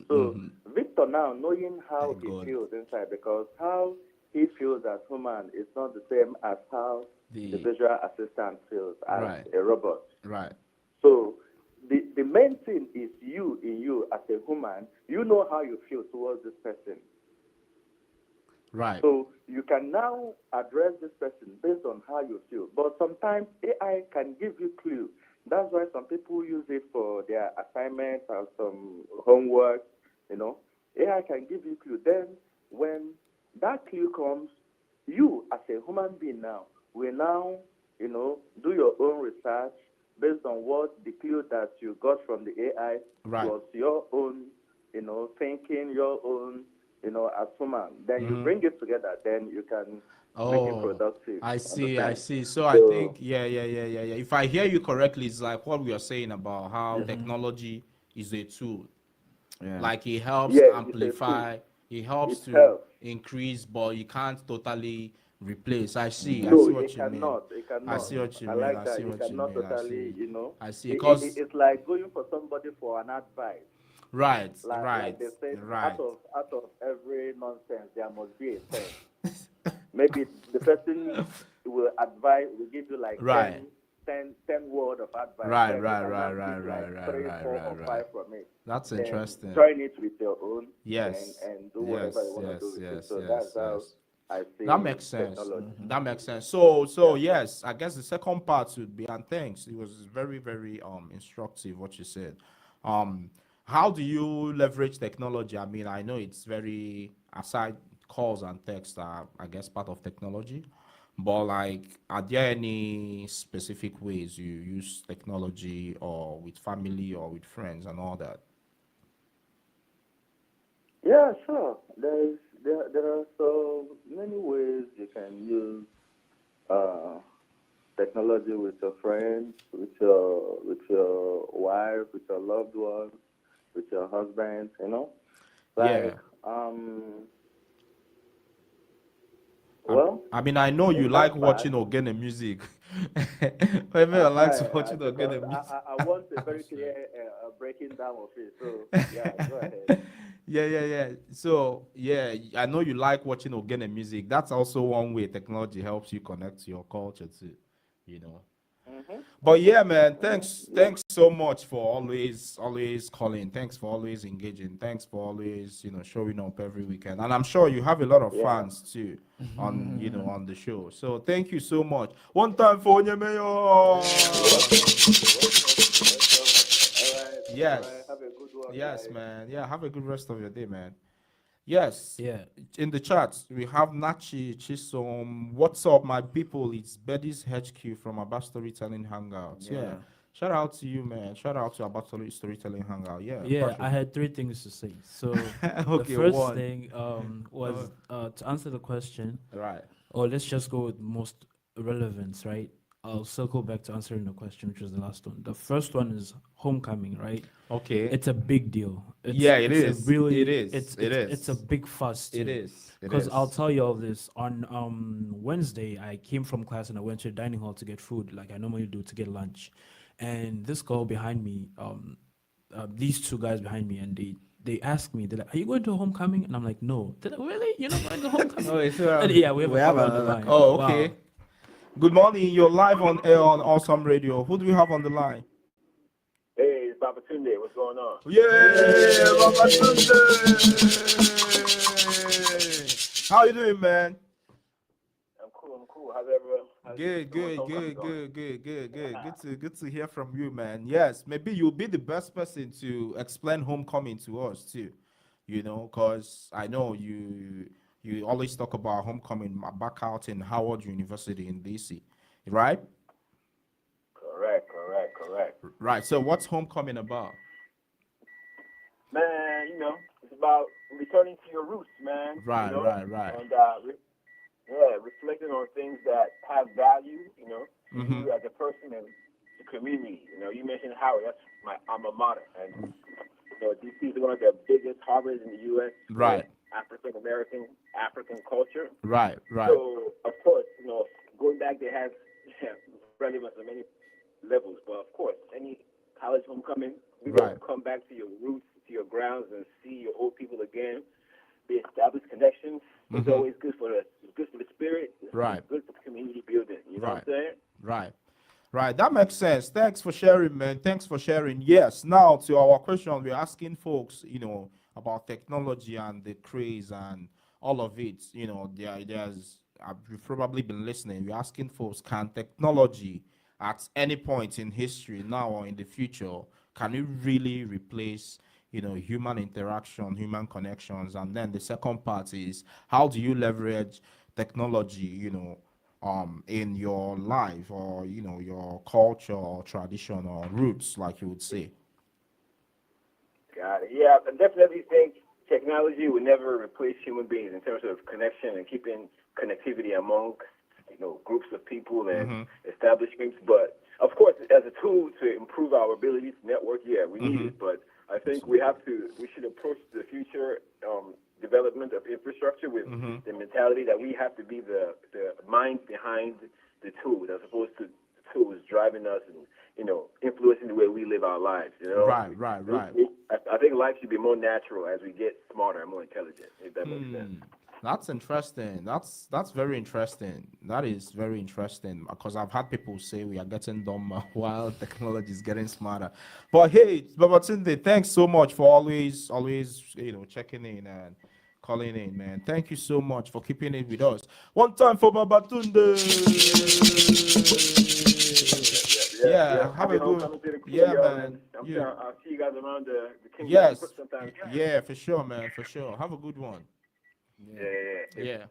So Victor now, knowing how he feels inside, because how he feels as human is not the same as how the visual assistant feels as a robot. Right. So the main thing is you in you as a human, you know how you feel towards this person. Right. So you can now address this person based on how you feel. But sometimes AI can give you clue. That's why some people use it for their assignments or some homework. AI can give you clue. Then when that clue comes, you as a human being now will now, do your own research based on what the clue that you got from the AI plus your own, thinking, your own, as human. Then you bring it together. Then you can make it productive. I see. Understand? So I think, yeah. If I hear you correctly, it's like what we are saying about how technology is a tool. Yeah. Like it helps Yeah, it's a amplify, tool. it helps It to helps. increase, but you can't totally replace. I see No, what it you mean. cannot. It I cannot. see what you I mean. like I that. see You what you cannot mean. totally, I see. Because it's like going for somebody for an advice. right, Like they say, right. out of every nonsense, there must be a sense. Maybe the person will give you like Right. 10 word of advice. Right, Then you right, can right, now right, pick right, like right, 3, right, 4, right, or right. 5 from it. That's Then interesting. join it with your own Yes. and do whatever you want to do with it. So that's how I see That makes sense. technology. That makes sense. So yes, I guess the second part would be, and thanks. It was very, very instructive what you said. How do you leverage technology? I mean, I know it's very, aside calls and texts are, I guess, part of technology, but like, are there any specific ways you use technology, or with family or with friends and all that? Yeah, sure. There are so many ways you can use uh, technology with your friends, with your wife, with your loved ones, with your husband. Yeah. Like well, I mean, I know you in like that part, watching Ogene music. Everyone likes watching because Ogene music. I want a very clear breaking down of it. So yeah, go ahead. Yeah. So, yeah, I know you like watching Ogene music. That's also one way technology helps you connect to your culture too, you know. But yeah, man, Yeah. thanks so much for always calling. Thanks for always engaging. Thanks for always, showing up every weekend. And I'm sure you have a lot of Yeah. fans too on the show. So thank you so much. One time for Onyemeyo. All Yes. right. Have a good one, Yes, guys. man. Yeah, have a good rest of your day, man. Yes. Yeah. In the chat, we have Nachi Chisom. What's up, my people? It's Betty's HQ from About Storytelling Hangouts. Yeah. Shout out to you, man. Shout out to About Storytelling Hangout. Yeah. Yeah, Perfect. I had three things to say. So the Okay, first one. thing was to answer the question, Right. or let's just go with most relevance, right? I'll circle back to answering the question, which was the last one. The first one is homecoming, right? Okay. It's a big deal. Yeah, it it's is. A really, It is. It's, It it's, it's a is. big fuss too. It is. It Because I'll is. tell you all this. On Wednesday, I came from class and I went to the dining hall to get food, like I normally do, to get lunch. And this girl behind me, these two guys behind me, and they asked me, they're like, "Are you going to homecoming?" And I'm like, "No." They're like, "Really? You're not going to homecoming?" Oh, it's And yeah, we have We a have caller on the another line. call. Oh, okay. Wow. Good morning. You're live on air on Awesome Radio. Who do we have on the line? Hey, Baba Tunde. What's going on? Yeah, Baba Tunde. How you doing, man? I'm cool. How's everyone? Good. Going? Good to hear from you, man. Yes, maybe you'll be the best person to explain homecoming to us too. Because I know you always talk about homecoming back out in Howard University in DC, right? Correct. Right. So what's homecoming about? Man, it's about returning to your roots, man. Right. And reflecting on things that have value, to you as a person and the community. You mentioned Howard. That's my alma mater, and DC is one of the biggest harbors in the U.S. Right. African culture. Right. So of course, going back there has relevance on many levels. But of course, any college homecoming, we will come back to your roots, to your grounds, and see your old people again. Establish connections. It's always good for the spirit. It's good for community building. You know what I'm saying? Right. That makes sense. Thanks for sharing, man. Thanks for sharing. Yes. Now to our question, we're asking folks, about technology and the craze and all of it. You've probably been listening. We're asking folks, can technology at any point in history, now or in the future, can it really replace human interaction, human connections? And then the second part is, how do you leverage technology, in your life or, your culture or tradition or roots, like you would say? Got it. Yeah, I definitely think technology would never replace human beings in terms of connection and keeping connectivity among, groups of people and establishments. But of course, as a tool to improve our ability to network, we need it. But I think we should approach the future development of infrastructure with the mentality that we have to be the minds behind the tools, as opposed to the tools driving us and influencing the way we live our lives. Right. I think life should be more natural as we get smarter and more intelligent. If that makes sense. That's interesting. That's very interesting. That is very interesting, because I've had people say we are getting dumber while technology is getting smarter. But hey, Babatunde, thanks so much for always checking in and calling in, man. Thank you so much for keeping it with us. One time for Babatunde. Yeah, have a good. Yeah, man. I'll see you guys around the Kingdom. Yes. Sometime. Yeah, for sure, man. For sure. Have a good one. Yeah.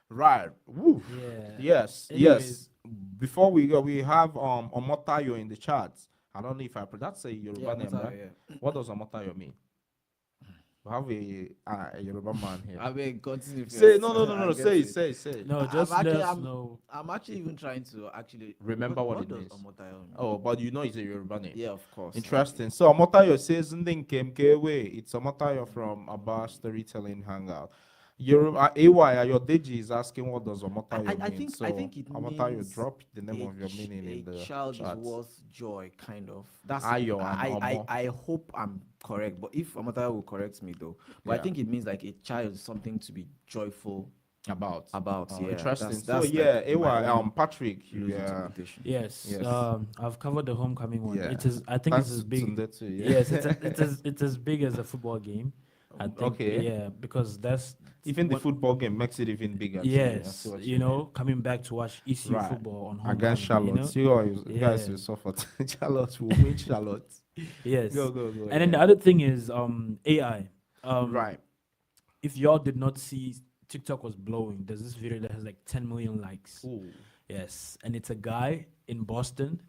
Right. Woo. Yeah. Yes. Anyways. Before we go, we have Omotayo in the chat. I don't know if that's a Yoruba name, Omotayo, right? What does Omotayo mean? We have a Yoruba man here. I mean, continue. Say no. Say. No, just let us I'm, know. I'm actually even trying to Remember what it does means. Omotayo mean? Oh, but it's a Yoruba name. Yeah, of course. Interesting. So Omotayo says Ndinkem It's Omotayo from Abba Storytelling Hangout. Ayodeji is asking, what does Omotayo mean? I think it Omotayo, means drop the name of your meaning in the child chat. is worth joy, kind of. That's Ayo and Omo. I hope I'm correct, but if Omotayo will correct me though. But I think it means like a child is something to be joyful about. Yeah, interesting. That's Patrick, Yes. I've covered the homecoming one. Yeah. It is. I think it's as big. Too, Yes, it's as big as a football game. I think, okay. Yeah, because that's even the football game makes it even bigger. Yes, coming back to watch ECU football on homecoming. Against Charlotte, you guys will suffer. Charlotte will win. Charlotte. Yes. Go. And then the other thing is AI. Right. If y'all did not see, TikTok was blowing. There's this video that has like 10 million likes. Ooh. Yes, and it's a guy in Boston.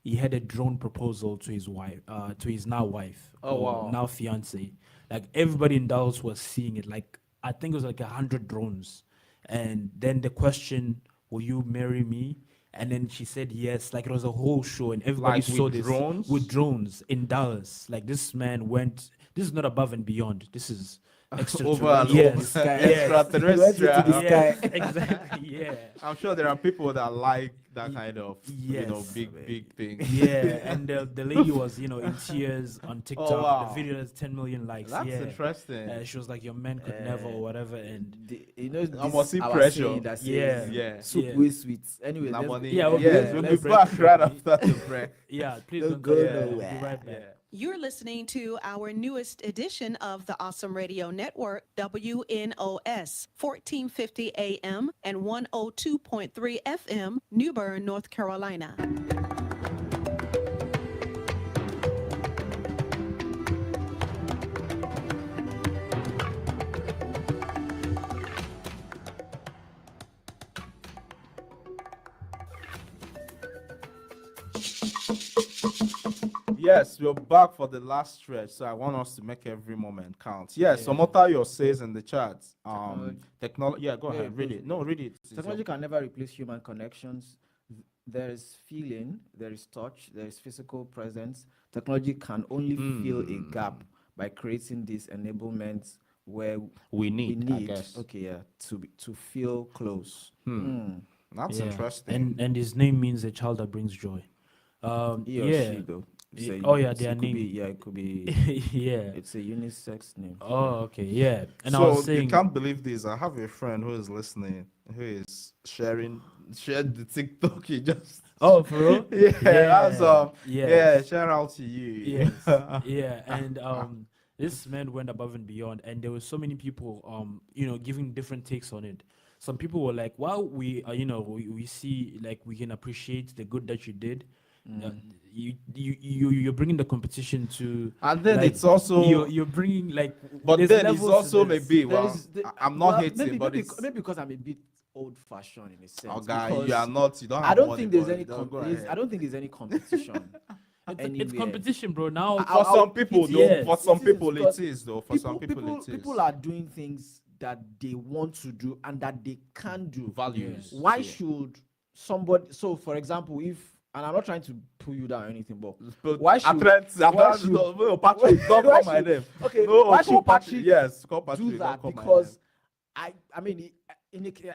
He had a drone proposal to his wife, to his now wife, now fiance. Like everybody in Dallas was seeing it. Like I think it was like 100 drones, and then the question, "Will you marry me?" And then she said yes. Like it was a whole show, and everybody saw this with drones in Dallas. Like this man went. This is not above and beyond. This is extraterrestrial. Yes, exactly. Yeah. I'm sure there are people that like that kind of big thing. Yeah, and the lady was in tears on TikTok. Wow. The video has 10 million likes. That's interesting. She was like, "Your man could never," or whatever. And must see pressure. Soup with sweets. Anyway, we'll let's be back right after the break. Yeah, please don't go nowhere. Be right back. You're listening to our newest edition of the Awesome Radio Network, WNOS, 1450 AM and 102.3 FM, New Bern, North Carolina. Yes, we're back for the last stretch, so I want us to make every moment count. Yes, Yeah. Omotayo says in the chat, Technology. yeah, go Yeah, ahead, read please. it. No, read it. It's Technology can never replace human connections. There is feeling, there is touch, there is physical presence. Technology can only fill a gap by creating these enablements where we need, I guess. okay, yeah, to feel close. That's Yeah. interesting. And his name means a child that brings joy. He or Yeah. she though. Oh yeah, it their could be, name. yeah, it could be. Yeah. It's a unisex name. Oh, okay. Yeah. And I So was you saying, can't believe this. I have a friend who is listening, who is shared the TikTok. He just oh, for real? yeah, that's Yes. yeah. Shout out to you. Yes. Yeah. And this man went above and beyond, and there were so many people giving different takes on it. Some people were like, "Wow, we see, like, we can appreciate the good that you did. You're bringing the competition to, And then like, it's also, you're bringing, like, but there's then it's levels to also this. maybe I'm not hating, maybe, but maybe, it's maybe because I'm a bit old-fashioned in a sense. oh, guy, because you are not. You don't. Have I don't money, think there's but any. don't go I ahead. don't think there's any competition. It's anywhere. competition, bro. Now, For some people, though. yes. For some It is, people, because it is though. For some people, it is. people are doing things that they want to do and that they can do. Values. Why Yeah. should somebody? So, for example, and I'm not trying to pull you down or anything, but But why should- Patrick, why should- no, Patrick, don't why call my should- name. okay, No, why call should Patrick. Patrick Yes, call Patrick. do don't that? call my Because name. I mean,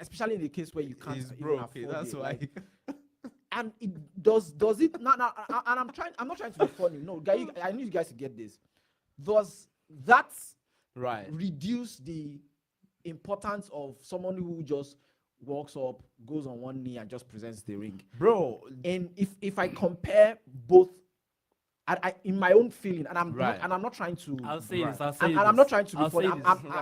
especially in the case where you can't He's even broke. afford That's it, why. like, and it does it now, and I'm not trying to be funny. No, guy, I need you guys to get this. Does that Right. reduce the importance of someone who just walks up, goes on one knee, and just presents the ring? Bro, And if I compare both, I in my own feeling, and I'm Right. and I'm not trying to, I'll say Right. this. I'll say and this. I'm not trying to be I'll funny. say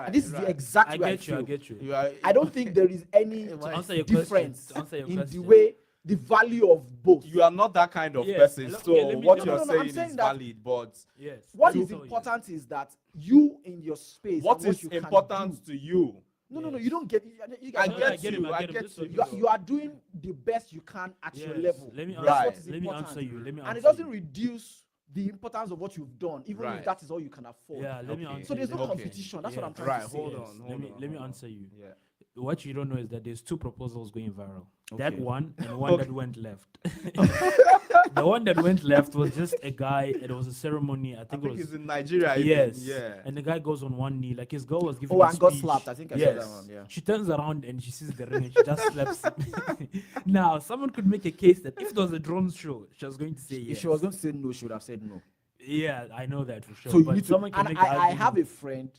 this. This is the Right. exact I way get you. I feel. get you. you are, I don't think there is any To answer your difference question, to answer your in question. the way the value of both. you are not that kind of Yes. person. Let- So okay, let me- what no, you're no, saying I'm saying is that- valid, but Yes. What let me is tell you. important is that you in your space. what and is you can important do- to you? No. You don't get. You I guys No, don't get get him, you. I I get him. get This is you. what You are doing the best you can at your Yes. level. Let me That's Right. what is Let me important. answer you. Let me And answer it doesn't you. reduce the importance of what you've done, even Right. if that is all you can afford. Yeah, let me Okay. answer So there's you. no Okay. competition. That's what Yeah. I'm trying Right. to say. Hold Yes. on. Let hold me on, let me hold on. answer you. Yeah. What you don't know is that there's two proposals going viral. That Okay. one and one that went left. The one that went left was just a guy. It was a ceremony. I I think think it it's was. in Nigeria. even. Yes. Yeah. And the guy goes on one knee, like his girl was giving. Oh, a and got speech. slapped. I think I saw yes. that one. Yeah. She turns around and she sees the ring and she just slaps him. Now, someone could make a case that if it was a drone show, she was going to say yes. If she was going to say no, she would have said no. Yeah, I know that for sure. So you but need to. someone can And make the I have argument. a friend,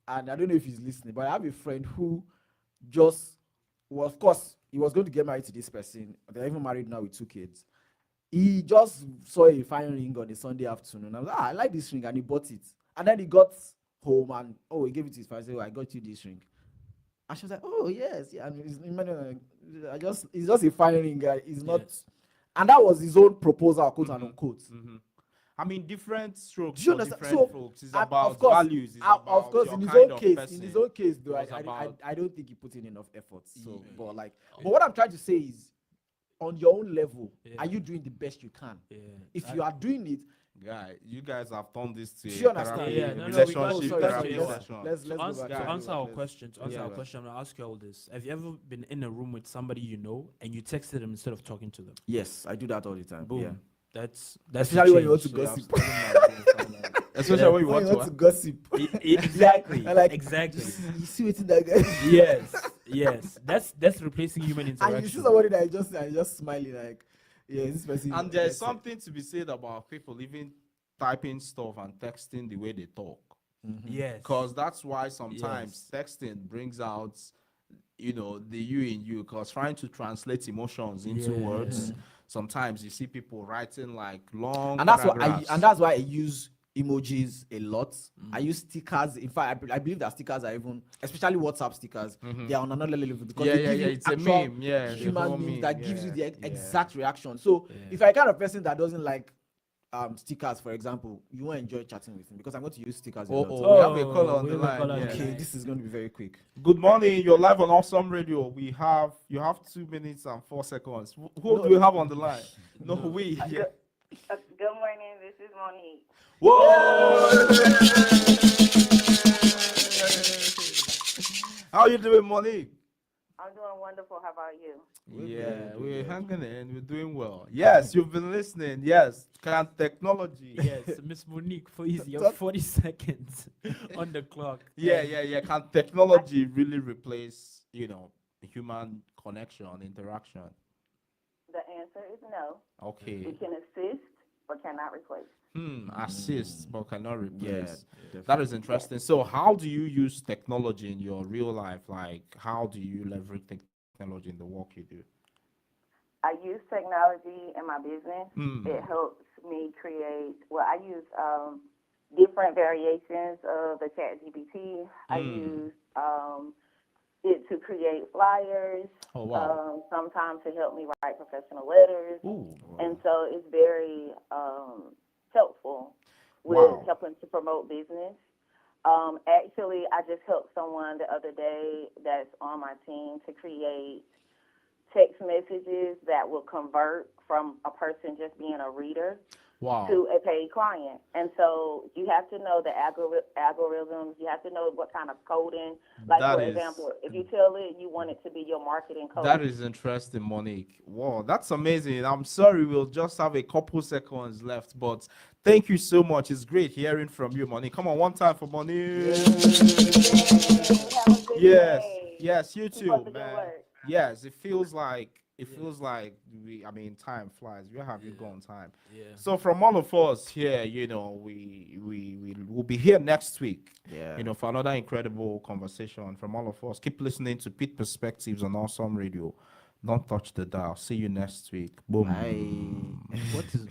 and I don't know if he's listening, but I have a friend who just, well, of course, he was going to get married to this person. They're even married now with 2 kids. He just saw a fine ring on a Sunday afternoon. I was like, I like this ring, and he bought it. And then he got home and he gave it to his wife. Said, I got you this ring. And she was like, oh yes, yeah. And it's just a fine ring, guy. It's not. Yes. And that was his own proposal, quote and unquote. Mhm. I mean, different strokes Do you for understand? different So, folks. It's of about course, values. It's of about course, your in his kind own of case, person. though, It was about- I don't think he put in enough effort. So, Yeah. but what I'm trying to say is, on your own level, Yeah. are you doing the best you can? Yeah. If I- you are doing it, Guy, you guys have turned this to do a you understand? therapy, Yeah, no, no, we got- relationship sorry, therapy sorry, session. Let's To go answer, back to to answer that. our Let's- question, I'm gonna ask you all this. Have you ever been in a room with somebody you know and you texted them instead of talking to them? Yes, I do that all the time. Boom. Yeah. That's Especially when you want to Should have gossip. stolen my phone. Especially when you want to. gossip. exactly. Yeah, like, exactly. You see what's in that guy. Yes. That's replacing human interaction. And you see somebody that I just smiling like, yeah, this person. And there's something to be said about people even typing stuff and texting the way they talk. Yes. Because that's why sometimes texting brings out, the you in you, because trying to translate emotions into Yeah. words. sometimes you see people writing like long And that's paragraphs. why I use emojis a lot. I use stickers. In fact, I believe that stickers are even, especially WhatsApp stickers, they are on another level because they give you It's a actual meme. Yeah, the human whole memes meme, that gives you yeah, the yeah. exact reaction. So if I kind of person that doesn't like stickers, for example, you won't enjoy chatting with me because I'm going to use stickers a lot. We have a caller on we the have a line. caller on Yeah. the Okay, line. this is going to be very quick. Good morning. You're live on Awesome Radio. You have 2 minutes and 4 seconds. Who do we have on the line? No, we. Yeah. Good morning. This is Monique. Whoa! How you doing, Monique? I'm doing wonderful. How about you? We're hanging in. We're doing well. Yes, you've been listening. Yes, can technology. Yes, Miss Monique, please, you have 40 seconds on the clock. Yeah. Can technology really replace, human connection, interaction? The answer is no. Okay. It can assist but cannot replace. Assist but cannot replace. Yeah, That is interesting. So, how do you use technology in your real life? Like, how do you leverage technology in the work you do? I use technology in my business. Mm. It helps me create, I use different variations of the ChatGPT. I use it to create flyers. Oh, wow. Sometimes to help me write professional letters. Ooh. And so it's very helpful with Wow. helping to promote business. Actually, I just helped someone the other day that's on my team to create text messages that will convert from a person just being a reader Wow. to a paid client. And so you have to know the algorithms. You have to know what kind of coding. Like, That for is- example, if you tell it you want it to be your marketing code. That is interesting, Monique. Wow, that's amazing. I'm sorry, we'll just have a couple seconds left, but thank you so much. It's great hearing from you, Monique. Come on, one time for Monique. Have a good day. Yes, you Keep up too, the good man. work. Yes, it feels like time flies. Where have you gone, time? Yeah. So from all of us here, we will be here next week. Yeah. For another incredible conversation from all of us. Keep listening to Pitt Perspectives on Awesome Radio. Don't touch the dial. See you next week. Boom. Bye. What is